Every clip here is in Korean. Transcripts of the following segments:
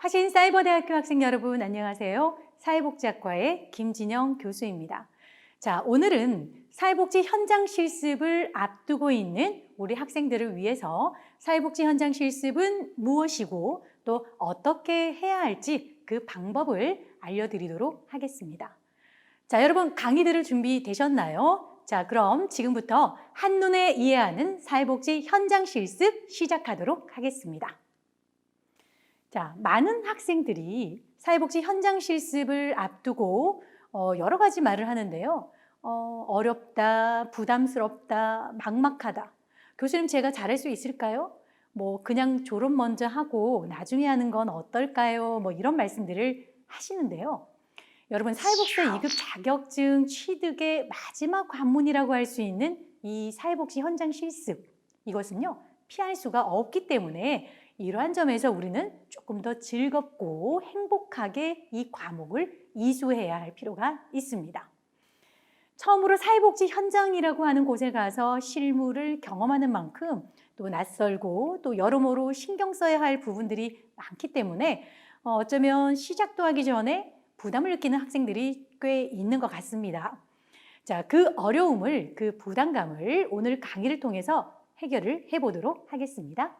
화신사이버대학교 학생 여러분 안녕하세요. 사회복지학과의 김진영 교수입니다. 자, 오늘은 사회복지 현장 실습을 앞두고 있는 우리 학생들을 위해서 사회복지 현장 실습은 무엇이고 또 어떻게 해야 할지 그 방법을 알려드리도록 하겠습니다. 자, 여러분 강의들을 준비되셨나요? 자, 그럼 지금부터 한눈에 이해하는 사회복지 현장 실습 시작하도록 하겠습니다. 자, 많은 학생들이 사회복지 현장 실습을 앞두고 여러 가지 말을 하는데요. 어렵다, 부담스럽다, 막막하다. 교수님 제가 잘할 수 있을까요? 그냥 졸업 먼저 하고 나중에 하는 건 어떨까요? 이런 말씀들을 하시는데요. 여러분 사회복지사 2급 자격증 취득의 마지막 관문이라고 할 수 있는 이 사회복지 현장 실습, 이것은요 피할 수가 없기 때문에 이러한 점에서 우리는 조금 더 즐겁고 행복하게 이 과목을 이수해야 할 필요가 있습니다. 처음으로 사회복지 현장이라고 하는 곳에 가서 실무를 경험하는 만큼 또 낯설고 또 여러모로 신경 써야 할 부분들이 많기 때문에 어쩌면 시작도 하기 전에 부담을 느끼는 학생들이 꽤 있는 것 같습니다. 자, 그 어려움을, 그 부담감을 오늘 강의를 통해서 해결을 해보도록 하겠습니다.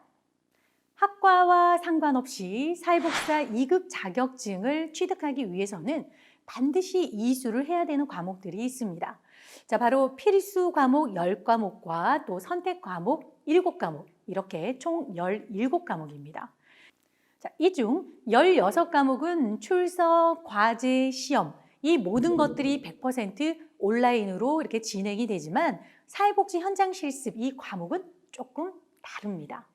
학과와 상관없이 사회복지사 2급 자격증을 취득하기 위해서는 반드시 이수를 해야 되는 과목들이 있습니다. 자, 바로 필수 과목 10과목과 또 선택 과목 7과목, 이렇게 총 17과목입니다. 자, 이 중 16과목은 출석, 과제, 시험, 이 모든 것들이 100% 온라인으로 이렇게 진행이 되지만 사회복지 현장 실습 이 과목은 조금 다릅니다.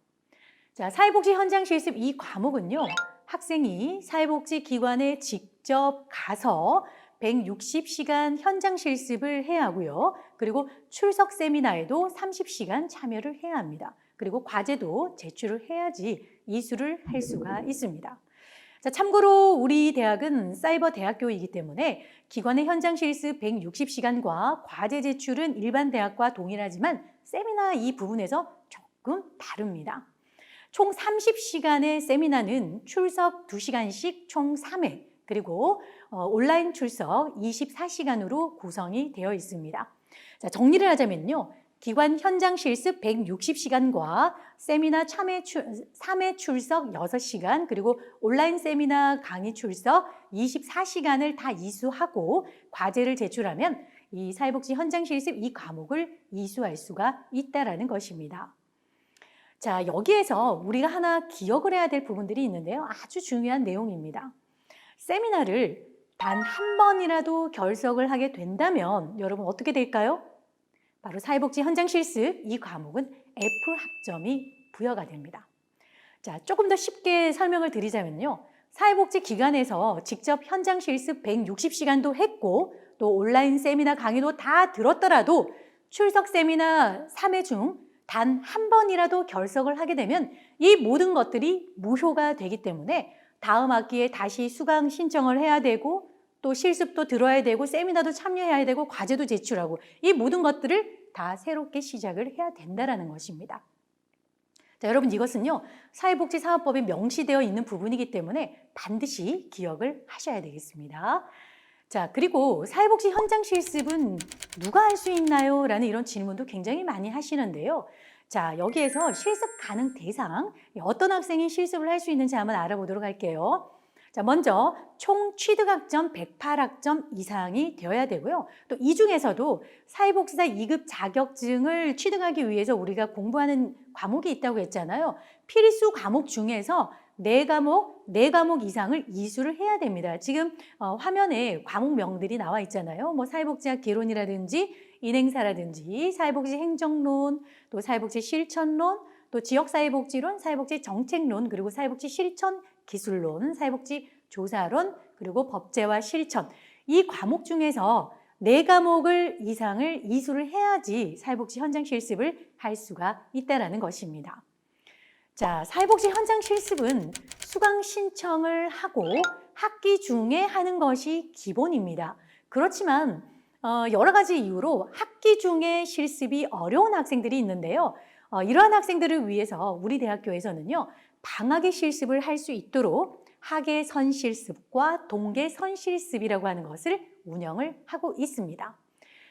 자, 사회복지 현장 실습 이 과목은요, 학생이 사회복지 기관에 직접 가서 160시간 현장 실습을 해야 하고요. 그리고 출석 세미나에도 30시간 참여를 해야 합니다. 그리고 과제도 제출을 해야지 이수를 할 수가 있습니다. 자, 참고로 우리 대학은 사이버 대학교이기 때문에 기관의 현장 실습 160시간과 과제 제출은 일반 대학과 동일하지만 세미나 이 부분에서 조금 다릅니다. 총 30시간의 세미나는 출석 2시간씩 총 3회, 그리고 온라인 출석 24시간으로 구성이 되어 있습니다. 자, 정리를 하자면요. 기관 현장 실습 160시간과 세미나 참여 3회 출석 6시간, 그리고 온라인 세미나 강의 출석 24시간을 다 이수하고 과제를 제출하면 이 사회복지 현장 실습 이 과목을 이수할 수가 있다는 것입니다. 자, 여기에서 우리가 하나 기억을 해야 될 부분들이 있는데요. 아주 중요한 내용입니다. 세미나를 단 한 번이라도 결석을 하게 된다면 여러분 어떻게 될까요? 바로 사회복지 현장 실습 이 과목은 F 학점이 부여가 됩니다. 자, 조금 더 쉽게 설명을 드리자면요. 사회복지 기관에서 직접 현장 실습 160시간도 했고 또 온라인 세미나 강의도 다 들었더라도 출석 세미나 3회 중 단 한 번이라도 결석을 하게 되면 이 모든 것들이 무효가 되기 때문에 다음 학기에 다시 수강 신청을 해야 되고 또 실습도 들어야 되고 세미나도 참여해야 되고 과제도 제출하고 이 모든 것들을 다 새롭게 시작을 해야 된다는 것입니다. 자, 여러분 이것은요 사회복지사업법에 명시되어 있는 부분이기 때문에 반드시 기억을 하셔야 되겠습니다. 자, 그리고 사회복지 현장 실습은 누가 할 수 있나요? 라는 이런 질문도 굉장히 많이 하시는데요. 자, 여기에서 실습 가능 대상, 어떤 학생이 실습을 할 수 있는지 한번 알아보도록 할게요. 자, 먼저 총 취득학점 108학점 이상이 되어야 되고요. 또 이 중에서도 사회복지사 2급 자격증을 취득하기 위해서 우리가 공부하는 과목이 있다고 했잖아요. 필수 과목 중에서 4과목 이상을 이수를 해야 됩니다. 지금 화면에 과목명들이 나와 있잖아요. 사회복지학 개론이라든지 인행사라든지 사회복지 행정론, 또 사회복지 실천론, 또 지역사회복지론, 사회복지 정책론, 그리고 사회복지 실천 기술론, 사회복지 조사론, 그리고 법제와 실천. 이 과목 중에서 4과목을 이상을 이수를 해야지 사회복지 현장 실습을 할 수가 있다는 것입니다. 자, 사회복지 현장 실습은 수강 신청을 하고 학기 중에 하는 것이 기본입니다. 그렇지만 여러 가지 이유로 학기 중에 실습이 어려운 학생들이 있는데요. 이러한 학생들을 위해서 우리 대학교에서는요, 방학에 실습을 할 수 있도록 학예 선실습과 동계 선실습이라고 하는 것을 운영을 하고 있습니다.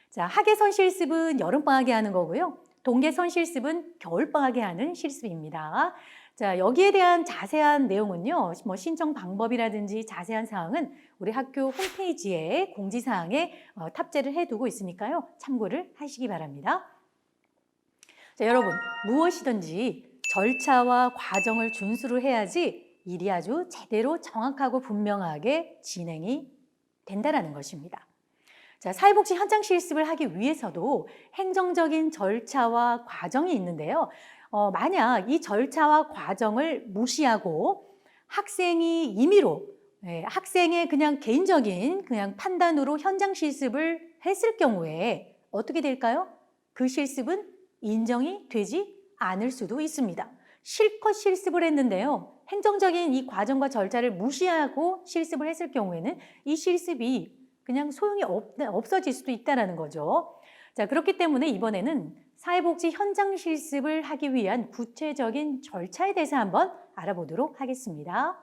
자, 학예 선실습은 여름방학에 하는 거고요. 동계 선실습은 겨울방학에 하는 실습입니다. 자, 여기에 대한 자세한 내용은요, 뭐 신청 방법이라든지 자세한 사항은 우리 학교 홈페이지에 공지사항에 탑재를 해두고 있으니까요, 참고를 하시기 바랍니다. 자, 여러분, 무엇이든지 절차와 과정을 준수를 해야지 일이 아주 제대로 정확하고 분명하게 진행이 된다는 것입니다. 자, 사회복지 현장 실습을 하기 위해서도 행정적인 절차와 과정이 있는데요. 만약 이 절차와 과정을 무시하고 학생이 임의로 학생의 그냥 개인적인 그냥 판단으로 현장 실습을 했을 경우에 어떻게 될까요? 그 실습은 인정이 되지 않을 수도 있습니다. 실컷 실습을 했는데요. 행정적인 이 과정과 절차를 무시하고 실습을 했을 경우에는 이 실습이 그냥 소용이 없어질 수도 있다는 거죠. 자, 그렇기 때문에 이번에는 사회복지 현장 실습을 하기 위한 구체적인 절차에 대해서 한번 알아보도록 하겠습니다.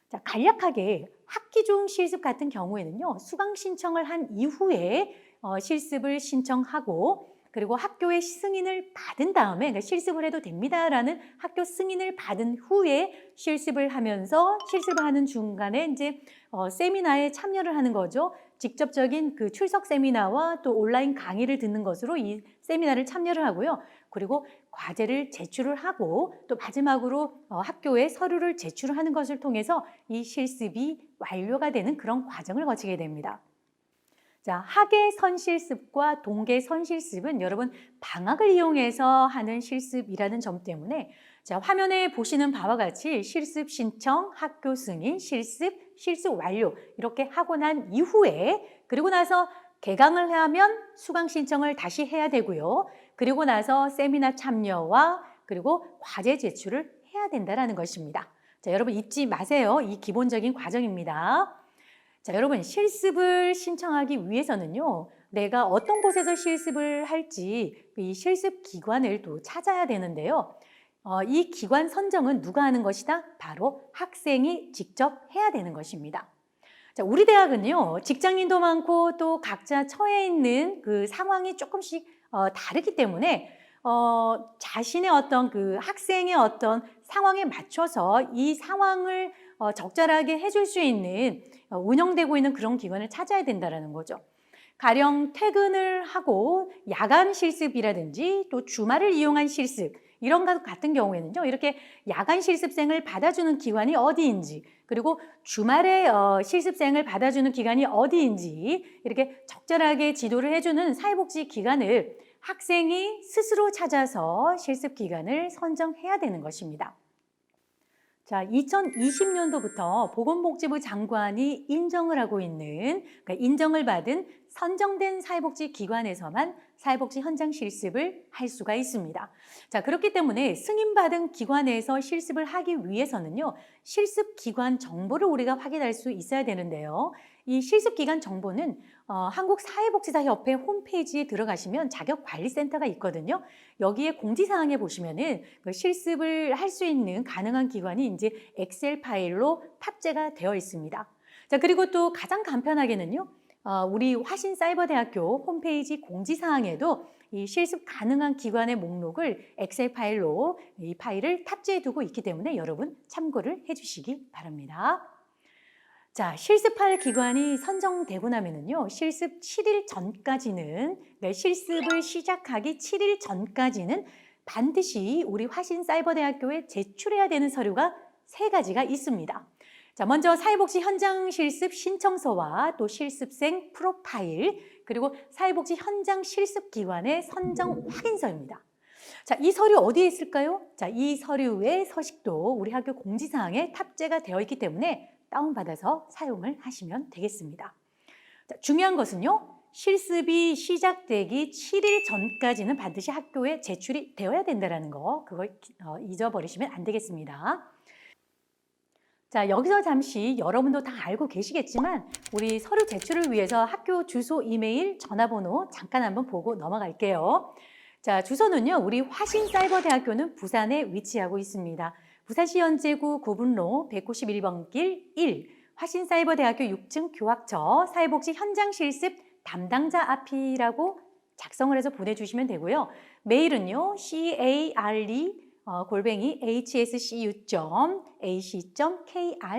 자, 간략하게 학기 중 실습 같은 경우에는요, 수강 신청을 한 이후에 실습을 신청하고 그리고 학교의 승인을 받은 다음에 그러니까 실습을 해도 됩니다라는 학교 승인을 받은 후에 실습을 하면서 실습을 하는 중간에 이제 세미나에 참여를 하는 거죠. 직접적인 그 출석 세미나와 또 온라인 강의를 듣는 것으로 이 세미나를 참여를 하고요. 그리고 과제를 제출을 하고 또 마지막으로 학교에 서류를 제출하는 것을 통해서 이 실습이 완료가 되는 그런 과정을 거치게 됩니다. 자, 학예 선실습과 동계 선실습은 여러분 방학을 이용해서 하는 실습이라는 점 때문에 자, 화면에 보시는 바와 같이 실습 신청, 학교 승인, 실습 완료 이렇게 하고 난 이후에 그리고 나서 개강을 하면 수강 신청을 다시 해야 되고요. 그리고 나서 세미나 참여와 그리고 과제 제출을 해야 된다는 것입니다. 자, 여러분 잊지 마세요. 이 기본적인 과정입니다. 자, 여러분 실습을 신청하기 위해서는요. 내가 어떤 곳에서 실습을 할지 이 실습 기관을 또 찾아야 되는데요. 이 기관 선정은 누가 하는 것이다? 바로 학생이 직접 해야 되는 것입니다. 자, 우리 대학은요. 직장인도 많고 또 각자 처해 있는 그 상황이 조금씩 다르기 때문에 자신의 어떤 그 학생의 어떤 상황에 맞춰서 이 상황을 적절하게 해줄 수 있는 운영되고 있는 그런 기관을 찾아야 된다는 거죠. 가령 퇴근을 하고 야간 실습이라든지 또 주말을 이용한 실습 이런 것 같은 경우에는요. 이렇게 야간 실습생을 받아주는 기관이 어디인지 그리고 주말에 실습생을 받아주는 기관이 어디인지 이렇게 적절하게 지도를 해주는 사회복지 기관을 학생이 스스로 찾아서 실습 기관을 선정해야 되는 것입니다. 자, 2020년도부터 보건복지부 장관이 인정을 하고 있는, 그러니까 인정을 받은 선정된 사회복지 기관에서만 사회복지 현장 실습을 할 수가 있습니다. 자, 그렇기 때문에 승인받은 기관에서 실습을 하기 위해서는요, 실습 기관 정보를 우리가 확인할 수 있어야 되는데요. 이 실습 기관 정보는 한국사회복지사협회 홈페이지에 들어가시면 자격관리센터가 있거든요. 여기에 공지사항에 보시면은 그 실습을 할 수 있는 가능한 기관이 이제 엑셀 파일로 탑재가 되어 있습니다. 자, 그리고 또 가장 간편하게는요. 우리 화신사이버대학교 홈페이지 공지사항에도 이 실습 가능한 기관의 목록을 엑셀 파일로 이 파일을 탑재해 두고 있기 때문에 여러분 참고를 해주시기 바랍니다. 자, 실습할 기관이 선정되고 나면은요, 실습 7일 전까지는, 그러니까 실습을 시작하기 7일 전까지는 반드시 우리 화신사이버대학교에 제출해야 되는 서류가 3가지가 있습니다. 자, 먼저 사회복지 현장 실습 신청서와 또 실습생 프로파일, 그리고 사회복지 현장 실습 기관의 선정 확인서입니다. 자, 이 서류 어디에 있을까요? 자, 이 서류의 서식도 우리 학교 공지사항에 탑재가 되어 있기 때문에 다운받아서 사용을 하시면 되겠습니다. 자, 중요한 것은요. 실습이 시작되기 7일 전까지는 반드시 학교에 제출이 되어야 된다는 거, 그걸 잊어버리시면 안 되겠습니다. 자, 여기서 잠시 여러분도 다 알고 계시겠지만 우리 서류 제출을 위해서 학교 주소, 이메일, 전화번호 잠깐 한번 보고 넘어갈게요. 자, 주소는요. 우리 화신사이버대학교는 부산에 위치하고 있습니다. 부산시 연제구 구분로 191번 길 1, 화신사이버대학교 6층 교학처 사회복지 현장 실습 담당자 앞이라고 작성을 해서 보내주시면 되고요. 메일은요, care 골뱅이 hscu.ac.kr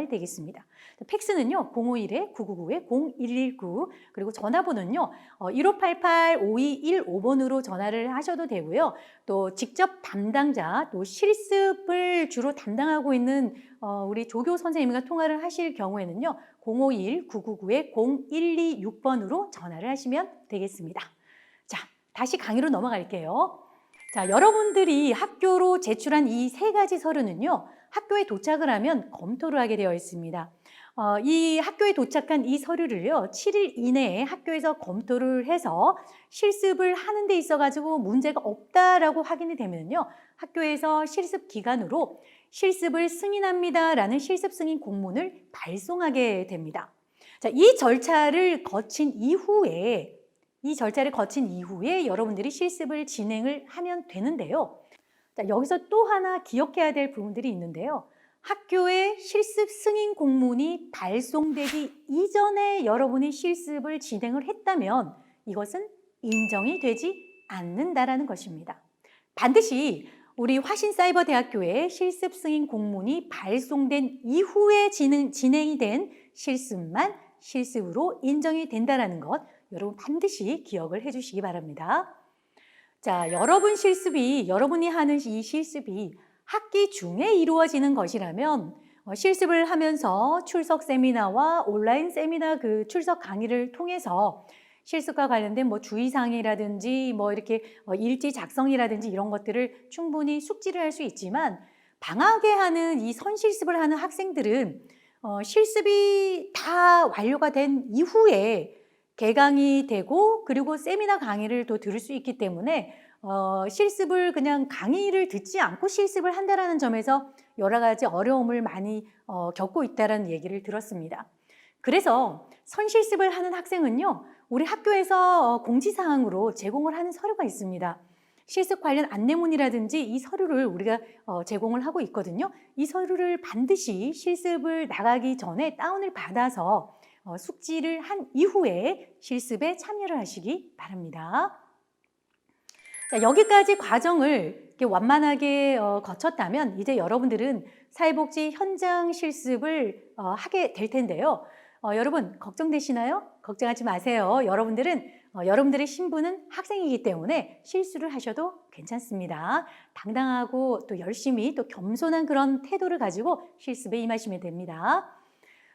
되겠습니다. 팩스는요, 051-999-0119 그리고 전화번호는요, 1588-5215번으로 전화를 하셔도 되고요. 또 직접 담당자, 또 실습을 주로 담당하고 있는 우리 조교 선생님과 통화를 하실 경우에는요, 051-999-0126번으로 전화를 하시면 되겠습니다. 자, 다시 강의로 넘어갈게요. 자, 여러분들이 학교로 제출한 이 세 가지 서류는요, 학교에 도착을 하면 검토를 하게 되어 있습니다. 이 학교에 도착한 이 서류를요, 7일 이내에 학교에서 검토를 해서 실습을 하는 데 있어가지고 문제가 없다라고 확인이 되면요, 학교에서 실습 기간으로 실습을 승인합니다라는 실습 승인 공문을 발송하게 됩니다. 자, 이 절차를 거친 이후에 여러분들이 실습을 진행을 하면 되는데요. 자, 여기서 또 하나 기억해야 될 부분들이 있는데요. 학교에 실습 승인 공문이 발송되기 이전에 여러분이 실습을 진행을 했다면 이것은 인정이 되지 않는다라는 것입니다. 반드시 우리 화신사이버대학교에 실습 승인 공문이 발송된 이후에 진행이 된 실습만 실습으로 인정이 된다는 것, 여러분 반드시 기억을 해주시기 바랍니다. 자, 여러분이 하는 이 실습이 학기 중에 이루어지는 것이라면 실습을 하면서 출석 세미나와 온라인 세미나 그 출석 강의를 통해서 실습과 관련된 주의사항이라든지 이렇게 일지 작성이라든지 이런 것들을 충분히 숙지를 할 수 있지만, 방학에 하는 이 선실습을 하는 학생들은 실습이 다 완료가 된 이후에 개강이 되고 그리고 세미나 강의를 또 들을 수 있기 때문에 실습을 그냥 강의를 듣지 않고 실습을 한다는 점에서 여러 가지 어려움을 많이 겪고 있다는 얘기를 들었습니다. 그래서 선실습을 하는 학생은요, 우리 학교에서 공지사항으로 제공을 하는 서류가 있습니다. 실습 관련 안내문이라든지 이 서류를 우리가 제공을 하고 있거든요. 이 서류를 반드시 실습을 나가기 전에 다운을 받아서 숙지를 한 이후에 실습에 참여를 하시기 바랍니다. 자, 여기까지 과정을 이렇게 완만하게 거쳤다면 이제 여러분들은 사회복지 현장 실습을 하게 될 텐데요. 여러분 걱정되시나요? 걱정하지 마세요. 여러분들의 신분은 학생이기 때문에 실수를 하셔도 괜찮습니다. 당당하고 또 열심히 또 겸손한 그런 태도를 가지고 실습에 임하시면 됩니다.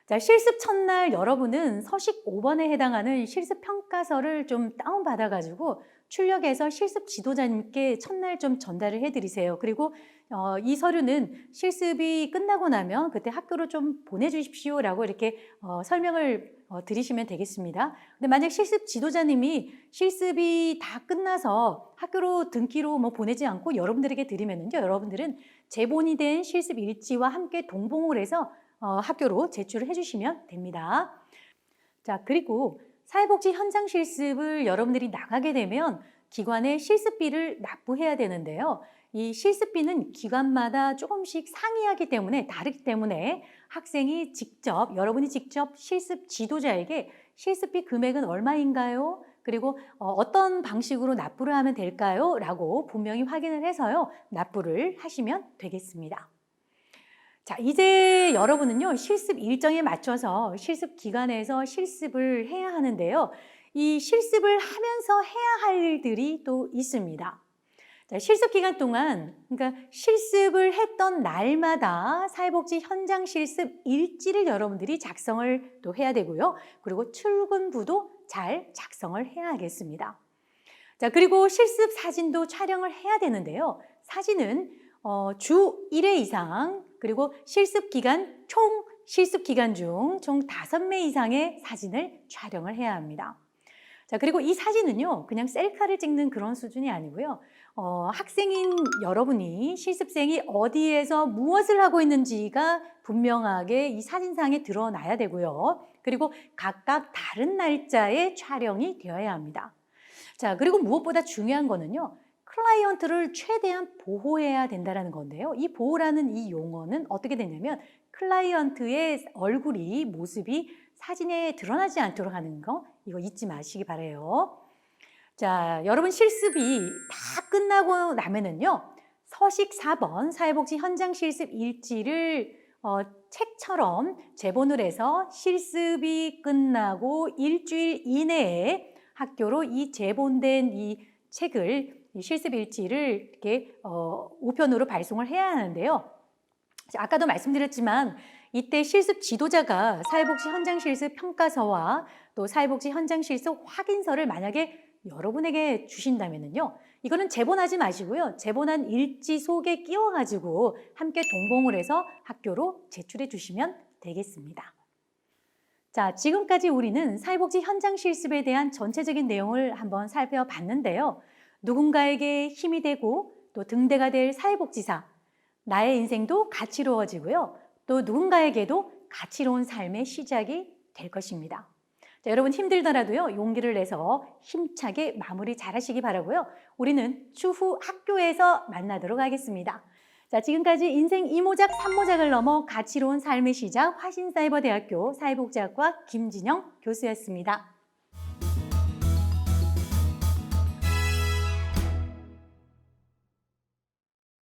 자, 실습 첫날 여러분은 서식 5번에 해당하는 실습 평가서를 좀 다운받아가지고 출력해서 실습 지도자님께 첫날 좀 전달을 해드리세요. 그리고 이 서류는 실습이 끝나고 나면 그때 학교로 좀 보내주십시오라고 이렇게 설명을 드리시면 되겠습니다. 근데 만약 실습 지도자님이 실습이 다 끝나서 학교로 등기로 보내지 않고 여러분들에게 드리면요, 여러분들은 제본이 된 실습 일지와 함께 동봉을 해서 학교로 제출을 해주시면 됩니다. 자, 그리고 사회복지 현장 실습을 여러분들이 나가게 되면 기관에 실습비를 납부해야 되는데요. 이 실습비는 기관마다 조금씩 상이하기 때문에 다르기 때문에 여러분이 직접 실습 지도자에게 실습비 금액은 얼마인가요? 그리고 어떤 방식으로 납부를 하면 될까요? 라고 분명히 확인을 해서요, 납부를 하시면 되겠습니다. 자, 이제 여러분은요, 실습 일정에 맞춰서 실습 기간에서 실습을 해야 하는데요. 이 실습을 하면서 해야 할 일들이 또 있습니다. 자, 실습 기간 동안, 그러니까 실습을 했던 날마다 사회복지 현장 실습 일지를 여러분들이 작성을 또 해야 되고요. 그리고 출근부도 잘 작성을 해야 하겠습니다. 자, 그리고 실습 사진도 촬영을 해야 되는데요. 사진은 주 1회 이상, 그리고 실습 기간 중 총 5매 이상의 사진을 촬영을 해야 합니다. 자, 그리고 이 사진은요, 그냥 셀카를 찍는 그런 수준이 아니고요. 학생인 여러분이, 실습생이 어디에서 무엇을 하고 있는지가 분명하게 이 사진상에 드러나야 되고요. 그리고 각각 다른 날짜에 촬영이 되어야 합니다. 자, 그리고 무엇보다 중요한 거는요, 클라이언트를 최대한 보호해야 된다는 건데요. 이 보호라는 이 용어는 어떻게 되냐면 클라이언트의 얼굴이 모습이 사진에 드러나지 않도록 하는 거 이거 잊지 마시기 바래요. 자, 여러분 실습이 다 끝나고 나면은요. 서식 4번 사회복지 현장 실습 일지를 책처럼 제본을 해서 실습이 끝나고 일주일 이내에 학교로 이 제본된 이 책을 이 실습 일지를 이렇게 우편으로 발송을 해야 하는데요. 아까도 말씀드렸지만 이때 실습 지도자가 사회복지 현장 실습 평가서와 또 사회복지 현장 실습 확인서를 만약에 여러분에게 주신다면요. 이거는 제본하지 마시고요. 제본한 일지 속에 끼워가지고 함께 동봉을 해서 학교로 제출해 주시면 되겠습니다. 자, 지금까지 우리는 사회복지 현장 실습에 대한 전체적인 내용을 한번 살펴봤는데요. 누군가에게 힘이 되고 또 등대가 될 사회복지사, 나의 인생도 가치로워지고요. 또 누군가에게도 가치로운 삶의 시작이 될 것입니다. 자, 여러분 힘들더라도요. 용기를 내서 힘차게 마무리 잘하시기 바라고요. 우리는 추후 학교에서 만나도록 하겠습니다. 자, 지금까지 인생 2모작, 3모작을 넘어 가치로운 삶의 시작 화신사이버대학교 사회복지학과 김진영 교수였습니다.